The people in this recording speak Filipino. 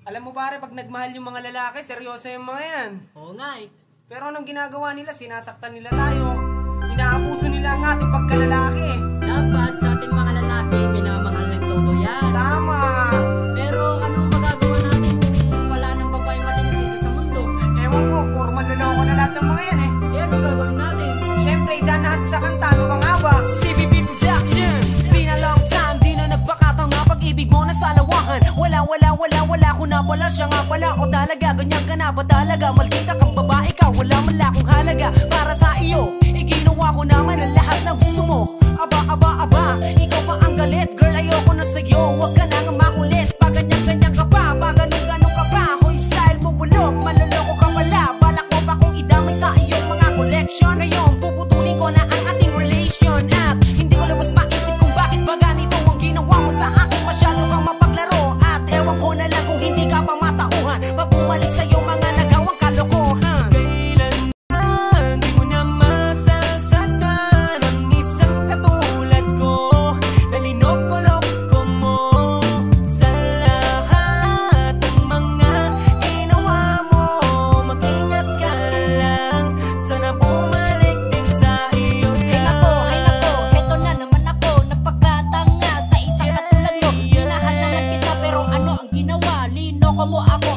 Alam mo pare, pag nagmahal yung mga lalaki, seryoso yung mga yan. Oo nga eh. Pero anong ginagawa nila? Sinasaktan nila tayo. Inaabuso nila ang ating pagkalalaki. Dapat sa ating mga lalaki, minamahal ng todo yan. Tama. Pero anong magagawa natin kung wala nang babae matino dito sa mundo? Ewan ko, puro manloloko na lahat ng mga yan eh. Eh anong gagawin natin? Siyempre, idaan natin sa kanta, ano bang nga ba? CBB Production. It's been a long time, di na nagbakataw nga pag-ibig mo na sa lawahan. Wala ko na pala, siya nga pala. O talaga, ganyan ka na ba talaga? Maldita kang babae ka, wala man akong halaga para sa iyo. Iginawa ko naman ang lahat na gusto mo. Aba, ikaw pa ang galit. Girl, ayoko na sa'yo, wag ka na nga makulit. Pa ganyan ka pa, pa ganun ka pa. Hoy, style mo bulok, maloloko ka pala. Balak mo pa kung idamay sa iyong mga collection. Ngayon, puputulin ko na ang ating relation. At hindi ko labas maisip kung bakit ba ganito ang ginawa mo sa akin. Masyado kang mapaglaro. At ewan ko na lang kung hindi ka pa matauhan. Pag bumalik sa'yo mga nagawang kalokohan. Kailanman, di mo na masasaktan ang isang katulad ko. Nalinoko-loko mo sa lahat ng mga ginawa mo. Mag-ingat ka na lang, sana bumalik din sa iyo yan. Hay nako, heto na naman ako. Napagkatanga sa isang katulad mo. Minahal naman kita pero ano ang ginawa? Linoko mo ako